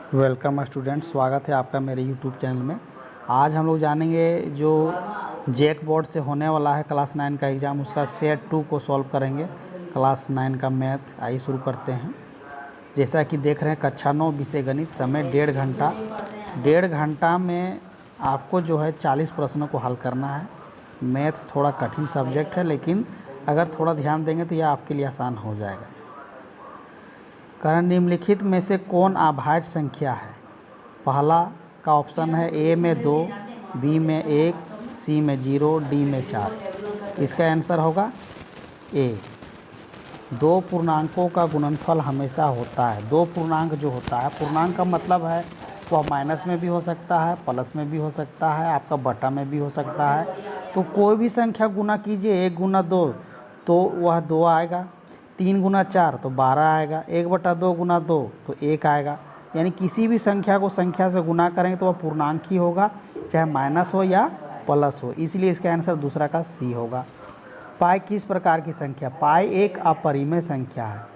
Welcome student, स्वागत है आपका मेरे यूट्यूब चैनल में। आज हम लोग जानेंगे जो जेक बोर्ड से होने वाला है क्लास 9 का एग्ज़ाम, उसका सेट 2 को सॉल्व करेंगे। क्लास 9 का मैथ। आइए शुरू करते हैं। जैसा कि देख रहे हैं कक्षा 9 विषय गणित, समय 1.5 घंटा। 1.5 घंटा में आपको जो है 40 प्रश्नों को हल करना है। मैथ थोड़ा कठिन सब्जेक्ट है, लेकिन अगर थोड़ा ध्यान देंगे तो यह आपके लिए आसान हो जाएगा। कारण निम्नलिखित में से कौन अभाज्य संख्या है? पहला का ऑप्शन है ए में 2, बी में 1, सी में 0, डी में 4। इसका आंसर होगा ए। दो पूर्णांकों का गुणनफल हमेशा होता है। दो पूर्णांक जो होता है, पूर्णांक का मतलब है वह माइनस में भी हो सकता है, प्लस में भी हो सकता है, आपका बटा में भी हो सकता है। तो कोई भी संख्या गुना कीजिए, 1 गुना 2 तो वह 2 आएगा, 3 गुना 4 तो 12 आएगा, 1/2 गुना 2 तो 1 आएगा। यानी किसी भी संख्या को संख्या से गुना करेंगे तो वह पूर्णांक ही होगा, चाहे माइनस हो या प्लस हो। इसलिए इसका आंसर दूसरा का सी होगा। पाई किस प्रकार की संख्या? पाई एक अपरिमेय संख्या है।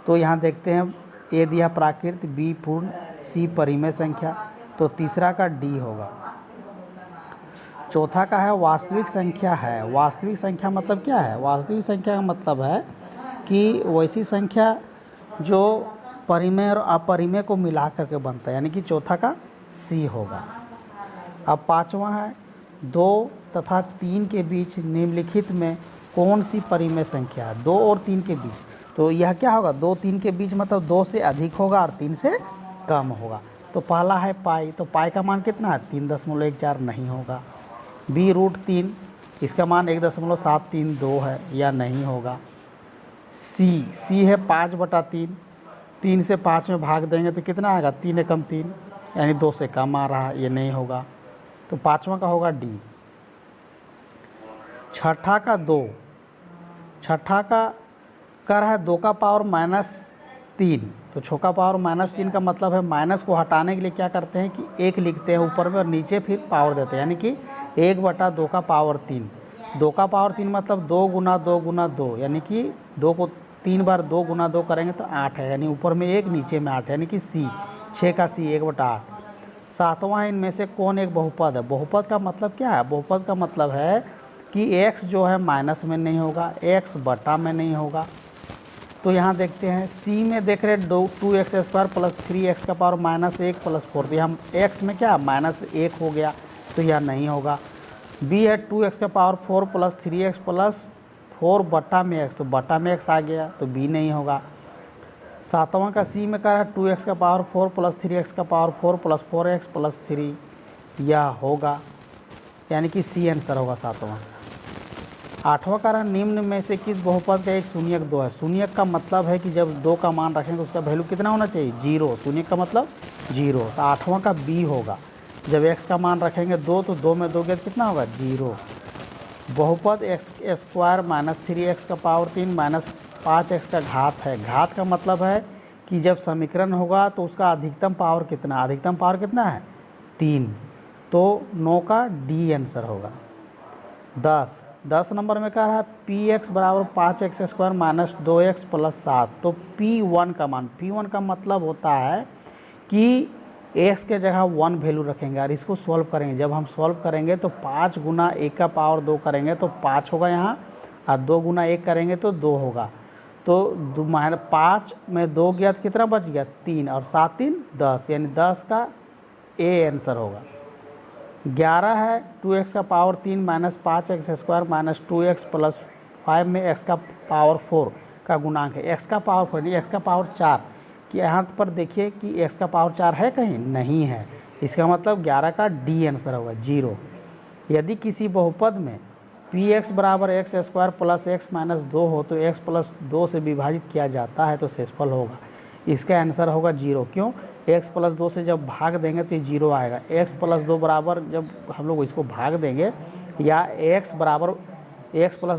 तो यहाँ देखते हैं, ए दिया प्राकृत, बी पूर्ण, सी परिमेय संख्या, तो तीसरा का डी होगा। चौथा का है वास्तविक संख्या है। वास्तविक संख्या मतलब क्या है? वास्तविक संख्या का मतलब है कि वैसी संख्या जो परिमेय और अपरिमेय को मिला करके बनता है, यानी कि चौथा का सी होगा। अब पांचवा है 2 तथा 3 के बीच निम्नलिखित में कौन सी परिमेय संख्या है? 2 और 3 के बीच, तो यह क्या होगा? 2 3 के बीच मतलब 2 से अधिक होगा और 3 से कम होगा। तो पहला है पाई, तो पाई का मान कितना है? 3.14 नहीं होगा। बी √3, इसका मान 1.732 है, या नहीं होगा। सी है 5/3, 3 से 5 में भाग देंगे तो कितना आएगा? 3 एकम 3, यानी 2 से कम आ रहा है, ये नहीं होगा। तो पाँचवा का होगा डी। छठा का 2, छठा का कर है 2 का पावर -3, तो 6 का पावर -3 का मतलब है माइनस को हटाने के लिए क्या करते हैं कि 1 लिखते हैं ऊपर में और नीचे फिर पावर देते हैं, यानी कि 1/2 का पावर 3। 2 का पावर 3 मतलब 2 गुना 2 गुना 2, यानी कि 2 को 3 बार 2 गुना 2 करेंगे तो 8 है, यानी ऊपर में 1 नीचे में 8, यानी कि सी। 6 का सी 1/8। सातवां है इनमें से कौन एक बहुपद है? बहुपद का मतलब क्या है? बहुपद का मतलब है कि x जो है माइनस में नहीं होगा, x बटा में नहीं होगा। तो यहाँ देखते हैं सी में देख रहे 2x² + 3x का पावर -1 + 4, तो यहाँ x में क्या -1 हो गया, तो यह नहीं होगा। b है 2x का पावर 4 + 3x + 4 बटा में x, तो बटा में x आ गया, तो b नहीं होगा। सातवां का सी में क्या है? 2x का पावर 4 + 3x का पावर 4 + 4x + 3, यह होगा, यानी कि सी आंसर होगा सातवां। आठवां का निम्न में से किस बहुपद का एक शून्यक 2 है? शून्यक का मतलब है कि जब 2 का मान रखें तो उसका वैल्यू कितना होना चाहिए? 0। शून्यक का मतलब 0, तो आठवां का बी होगा। जब x का मान रखेंगे 2 तो 2 में 2 गया तो कितना होगा? 0। बहुपद x² - 3x का पावर 3 - 5x का घात है। घात का मतलब है कि जब समीकरण होगा तो उसका अधिकतम पावर कितना? अधिकतम पावर कितना है? 3। तो 9 का डी आंसर होगा। 10 नंबर में कह रहा है px = 5x² - 2x + 7, तो p1 का मान, p1 का मतलब होता है कि x के जगह 1 वैल्यू रखेंगे और इसको सॉल्व करेंगे। जब हम सॉल्व करेंगे तो 5 गुना 1 का पावर 2 करेंगे तो 5 होगा यहाँ, और 2 गुना 1 करेंगे तो 2 होगा। तो 5 में 2 गया तो कितना बच गया? 3, और 7 3 10, यानी 10 का ए आंसर होगा। 11 है 2x का पावर 3 - 5x² - 2x + 5 में x का पावर 4 का गुणांक है। x का पावर 4 नहीं, x का पावर 4, कि यहाँ पर देखिए कि x का पावर 4 है कहीं? नहीं है। इसका मतलब 11 का डी आंसर होगा, 0। यदि किसी बहुपद में px = x² + x - 2 हो तो x + 2 से विभाजित किया जाता है तो शेषफल होगा। इसका आंसर होगा 0। क्यों? x + 2 से जब भाग देंगे तो ये 0 आएगा। x + 2 बराबर जब हम लोग इसको भाग देंगे या x +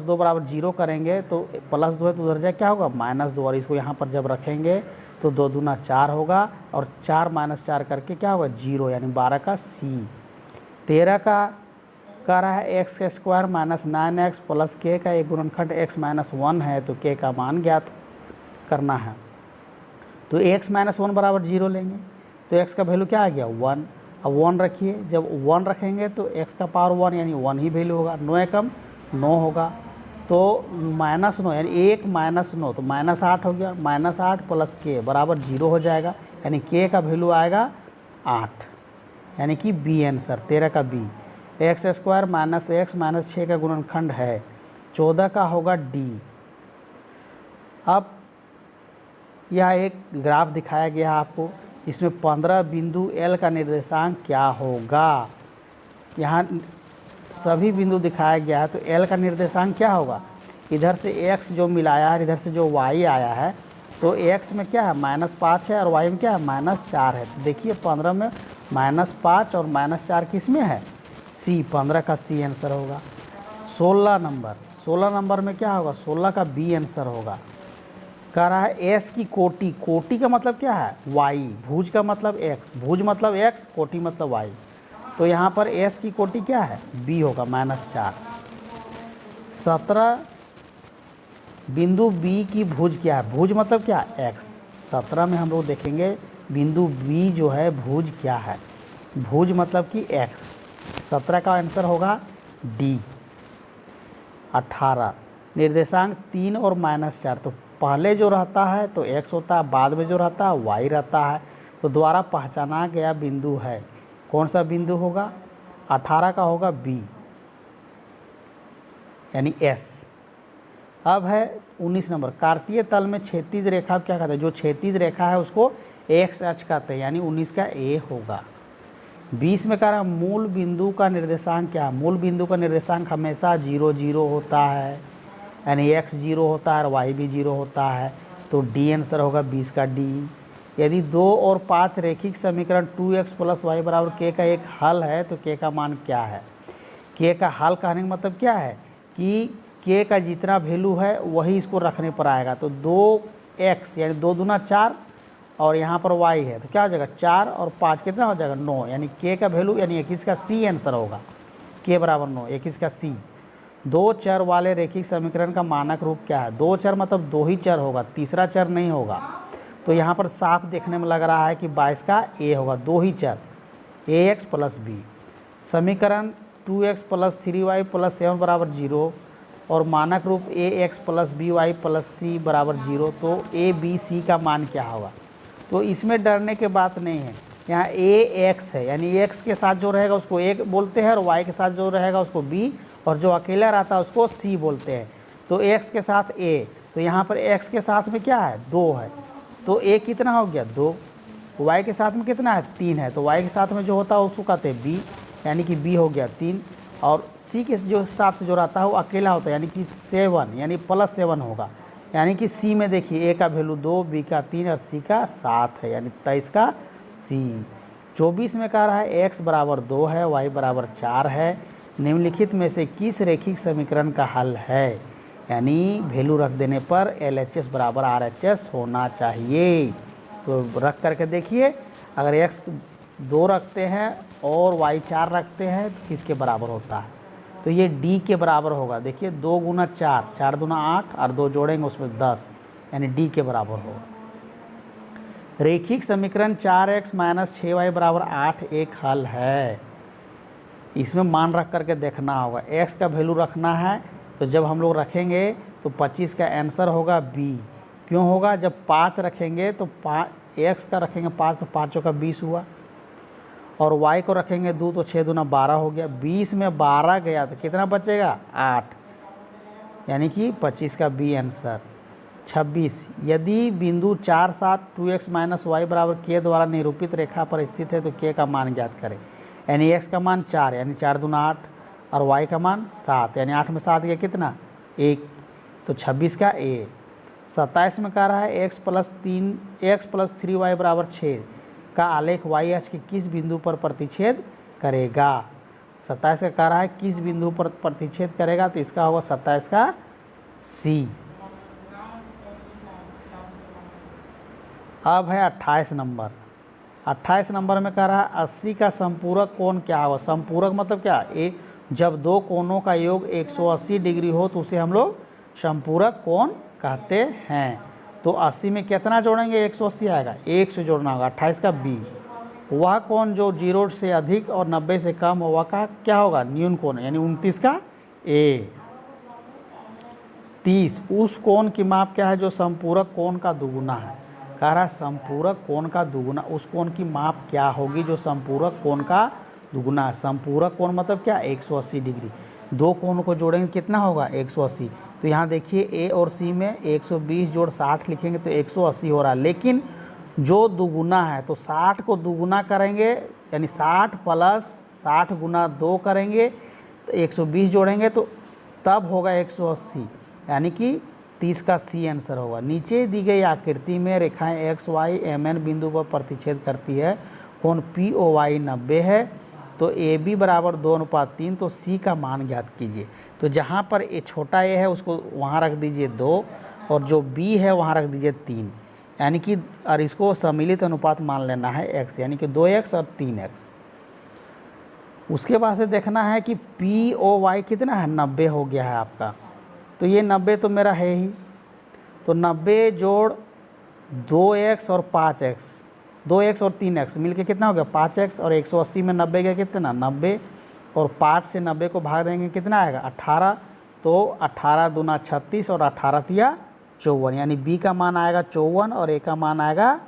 2 बराबर 0 करेंगे तो +2 है तो उधर जाए क्या होगा? -2, और इसको यहाँ पर जब रखेंगे तो 2 दूना 4 होगा, और 4 - 4 करके क्या होगा? 0, यानी 12 का सी। 13 का कह रहा है x² - 9x + k का एक गुणनखंड x - 1 है, तो k का मान ज्ञात करना है। तो x - 1 = 0 लेंगे, तो x का वैल्यू क्या आ गया 1। अब 1 रखिए, जब 1 रखेंगे तो x का पावर 1 यानी 1 ही वैल्यू होगा। 9 एकम 9 होगा, तो -9 यानी 1 -9 तो -8 हो गया। -8 प्लस k बराबर 0 हो जाएगा, यानी k का वैल्यू आएगा 8, यानी कि बी आंसर 13 का बी। x² - x - 6 का गुणनखंड है, 14 का होगा डी। अब यह एक ग्राफ दिखाया गया है आपको, इसमें 15 बिंदु L का निर्देशांक क्या होगा। यहाँ सभी बिंदु दिखाया गया है, तो L का निर्देशांक क्या होगा। इधर से x जो मिलाया है, इधर से जो y आया है, तो x में क्या है -5 है और y में क्या है -4 है। तो देखिए 15 में -5 और -4 किस में है, C, 15 का C आंसर होगा। 16 नंबर में क्या होगा, 16 का B आंसर होगा। कह रहा है S की कोटि, कोटि का मतलब क्या है y, भुज का मतलब x, भुज मतलब x, कोटि मतलब y। तो यहाँ पर S की कोटि क्या है B होगा -4। 17 बिंदु B की भुज क्या है, भुज मतलब क्या x। 17 में हम लोग देखेंगे बिंदु B जो है भुज क्या है, भुज मतलब कि x। 17 का आंसर होगा D। 18 निर्देशांक 3 और -4, तो पहले जो रहता है तो x होता है, बाद में जो रहता है y रहता है। तो द्वारा पहचाना गया बिंदु है, कौन सा बिंदु होगा, 18 का होगा B यानी S। अब है 19 नंबर, कार्तीय तल में क्षैतिज रेखा क्या कहते हैं, जो क्षैतिज रेखा है उसको x अक्ष कहते हैं, यानी 19 का A होगा। 20 में कह रहा है मूल बिंदु का निर्देशांक क्या है, मूल बिंदु का निर्देशांक हमेशा 0 0 होता है, यानी x 0 होता है और y भी 0 होता है, तो D आंसर होगा 20 का D। यदि 2 और 5 रैखिक समीकरण 2x + y बराबर k का एक हल है, तो k का मान क्या है। k का हल कहने का मतलब क्या है कि k का जितना वैल्यू है वही इसको रखने पर आएगा। तो 2x यानी 2 दूना 4 और यहाँ पर y है, तो क्या हो जाएगा 4 और 5 कितना हो जाएगा 9, यानी k का वैल्यू यानी 21 का C आंसर होगा, k बराबर 9, 21 का C। 2 चर वाले रैखिक समीकरण का मानक रूप क्या है, 2 चर मतलब 2 ही चर होगा, तीसरा चर नहीं होगा। तो यहाँ पर साफ देखने में लग रहा है कि 22 का A होगा, 2 ही चर ax + b। समीकरण 2x + 3y + 7 बराबर 0 और मानक रूप ax + by + c बराबर 0, तो a b c का मान क्या होगा। तो इसमें डरने की बात नहीं है, यहाँ ax है यानी x के साथ जो रहेगा उसको a बोलते हैं और y के साथ जो रहेगा उसको b, और जो अकेला रहता है उसको c बोलते हैं। तो x के साथ a, तो यहाँ पर x के साथ में क्या है 2 है, तो a कितना हो गया 2, y के साथ में कितना है 3 है, तो y के साथ में जो होता है उसको कहते हैं b, यानी कि b हो गया 3, और c के जो साथ जो रहता है वो अकेला होता है, यानी कि 7 यानी +7 होगा, यानी कि c में देखिए a का वैल्यू 2, b का 3 और c का 7 है, यानी 23 का c। 24 में कह रहा है x बराबर 2 है, y बराबर 4 है, निम्नलिखित में से किस रैखिक समीकरण का हल है, यानी वैल्यू रख देने पर LHS बराबर RHS होना चाहिए। तो रख करके देखिए, अगर x 2 रखते हैं और y 4 रखते हैं तो किसके बराबर होता है, तो ये D के बराबर होगा। देखिए 2 गुना 4, 4 दूना 8 और 2 जोड़ेंगे उसमें 10, यानी D के बराबर होगा। रैखिक समीकरण 4x - 6y बराबर 8 एक हल है, इसमें मान रख करके देखना होगा, x का वैल्यू रखना है, तो जब हम लोग रखेंगे तो 25 का आंसर होगा B। क्यों होगा, जब 5 रखेंगे तो x का रखेंगे 5 तो 5 का 20 हुआ, और y को रखेंगे 2 तो 6 दूना 12 हो गया, 20 में 12 गया तो कितना बचेगा 8, यानी कि 25 का B आंसर। 26 यदि बिंदु 4 7 2x - y बराबर k द्वारा निरूपित रेखा पर स्थित है तो k का मान ज्ञात करें, यानी x का मान 4 यानी 4 दूना 8 और y का मान 7 यानी 8 में 7 गया कितना 1, तो 26 का A। 27 में कह रहा है x + 3y बराबर 6 का आलेख y अक्ष के किस बिंदु पर प्रतिच्छेद करेगा। 27 का कह रहा है किस बिंदु पर प्रतिच्छेद करेगा, तो इसका होगा 27 का C। अब है 28 नंबर। 28 नंबर में कह रहा है 80 का संपूरक कोण क्या होगा। संपूरक मतलब क्या, जब दो कोणों का योग 180 डिग्री हो तो उसे हम लोग संपूरक कोण कहते हैं। तो 80 में कितना जोड़ेंगे 180 आएगा, 1 से जोड़ना होगा, 28 का B। वह कोण जो 0 से अधिक और 90 से कम हो वह का क्या होगा, न्यून कोण, यानी 29 का ए। 30 उस कोण की माप क्या है जो संपूरक कोण का दुगुना है। कह रहा है संपूरक कोण का दुगुना, उस कोण की माप क्या होगी जो संपूरक कोण का दुगुना है। संपूरक कोण मतलब क्या, 180 डिग्री। दो कोण को जोड़ेंगे कितना होगा, 180। तो यहाँ देखिए ए और सी में 120 जोड़ 60 लिखेंगे तो 180 हो रहा है, लेकिन जो दुगुना है तो 60 को दुगुना करेंगे, यानी 60 प्लस 60 गुना 2 करेंगे तो 120 जोड़ेंगे तो तब होगा 180, यानी कि 30 का सी आंसर होगा। नीचे दी गई आकृति में रेखाएं एक्स वाई एम एन बिंदु पर प्रतिच्छेद करती है, कोण पी ओ वाई 90 है, तो ए बी बराबर 2:3, तो सी का मान ज्ञात कीजिए। तो जहाँ पर ए छोटा ए है उसको वहाँ रख दीजिए 2 और जो बी है वहाँ रख दीजिए 3, यानी कि और इसको सम्मिलित अनुपात मान लेना है x, यानी कि 2x और 3x। उसके बाद से देखना है कि पी ओ वाई कितना है, 90 हो गया है आपका। तो ये 90 तो मेरा है ही, तो 90 जोड़ 2x और 5x, 2x और 3x मिलके कितना हो गया 5x, और 180 में 90 का कितना 90, और 5 से 90 को भाग देंगे कितना आएगा 18, तो 18 दूना 36 और 18 तिया 54, यानी बी का मान आएगा 54 और ए का मान आएगा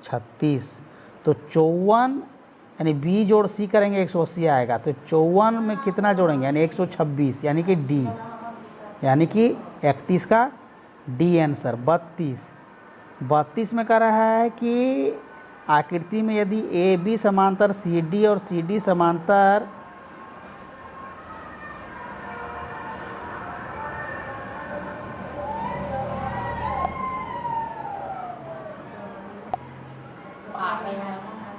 36। तो 54 यानी बी जोड़ सी करेंगे 180 आएगा, तो 54 में कितना जोड़ेंगे यानी 126, यानी कि डी, यानी कि 31 का डी आंसर। 32 में कह रहा है कि आकृति में यदि ए बी समांतर सी डी और सी डी समांतर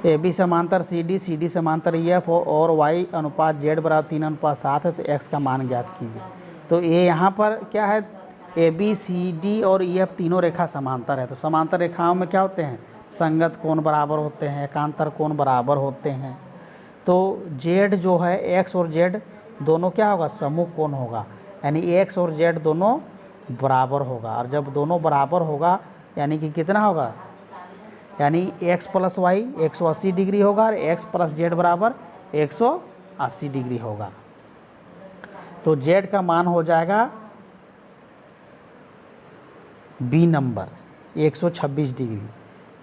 ए बी समांतर सी डी समांतर एफ और वाई अनुपात जेड बराबर 3:7 है, तो एक्स का मान ज्ञात कीजिए। तो ये यहाँ पर क्या है, ए बी सी डी और ई एफ तीनों रेखा समांतर है, तो समांतर रेखाओं में क्या होते हैं, संगत कोण बराबर होते हैं, एकांतर कोण बराबर होते हैं। तो जेड जो है एक्स और जेड दोनों क्या होगा, सम्मुख कोण होगा, यानी एक्स और जेड दोनों बराबर होगा, और जब दोनों बराबर होगा यानी कि कितना होगा, यानी x प्लस वाई 180 डिग्री होगा और x प्लस जेड बराबर 180 डिग्री होगा। तो z का मान हो जाएगा बी नंबर 126 डिग्री।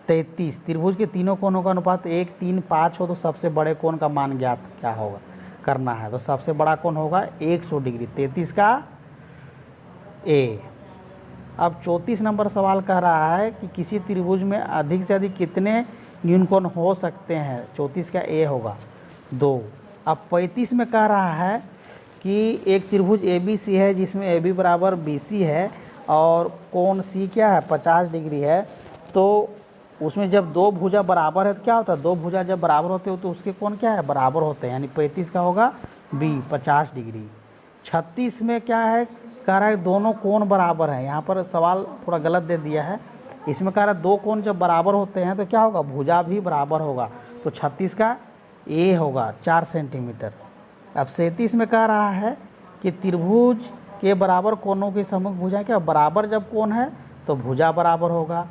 33 त्रिभुज के तीनों कोणों का अनुपात 1, 3, 5 हो तो सबसे बड़े कोण का मान ज्ञात क्या होगा करना है, तो सबसे बड़ा कोण होगा 100 डिग्री, 33 का ए। अब 34 नंबर सवाल कह रहा है कि किसी त्रिभुज में अधिक से अधिक कितने न्यून कोण हो सकते हैं, 34 का ए होगा 2। अब 35 में कह रहा है कि एक त्रिभुज ए बी सी है जिसमें ए बी बराबर बी सी है और कोण सी क्या है 50 डिग्री है, तो उसमें जब दो भुजा बराबर है तो क्या होता है, दो भुजा जब बराबर होते हो तो उसके कोण क्या है बराबर होते हैं, यानी 35 का होगा बी 50 डिग्री। 36 में क्या है, कह रहा है दोनों कोण बराबर हैं, यहाँ पर सवाल थोड़ा गलत दे दिया है, इसमें कह रहा है दो कोण जब बराबर होते हैं तो क्या होगा, भुजा भी बराबर होगा, तो 36 का ए होगा 4 सेंटीमीटर। अब 37 में कह रहा है कि त्रिभुज के बराबर कोणों की सम्मुख भुजाएं क्या बराबर, जब कोण है तो भुजा बराबर होगा,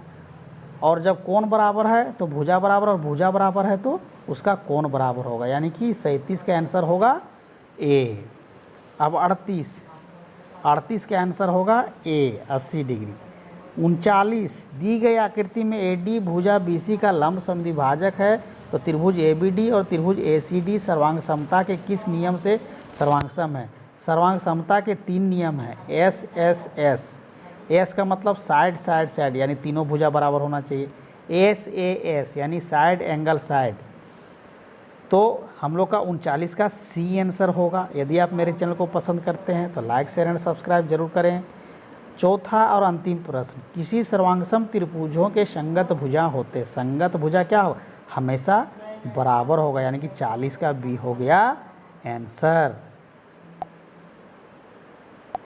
और जब कोण बराबर है तो भुजा बराबर, और भुजा बराबर है तो उसका कोण बराबर होगा, यानी कि 37 का आंसर होगा ए। अब 38 का आंसर होगा ए 80 डिग्री। 39 दी गई आकृति में ए डी भुजा बी सी का लंब समद्विभाजक है, तो त्रिभुज ए बी डी और त्रिभुज ए सी डी सर्वांग समता के किस नियम से सर्वांग सम है। सर्वांग समता के 3 नियम हैं, एस एस एस। एस का मतलब साइड साइड साइड, यानी तीनों भुजा बराबर होना चाहिए। एस ए एस यानी साइड एंगल साइड। तो हम लोग का 39 का सी आंसर होगा। यदि आप मेरे चैनल को पसंद करते हैं तो लाइक शेयर एंड सब्सक्राइब जरूर करें। चौथा और अंतिम प्रश्न, किसी सर्वांगसम त्रिभुजों के संगत भुजा होते, संगत भुजा क्या होगा, हमेशा बराबर होगा, यानी कि 40 का बी हो गया आंसर।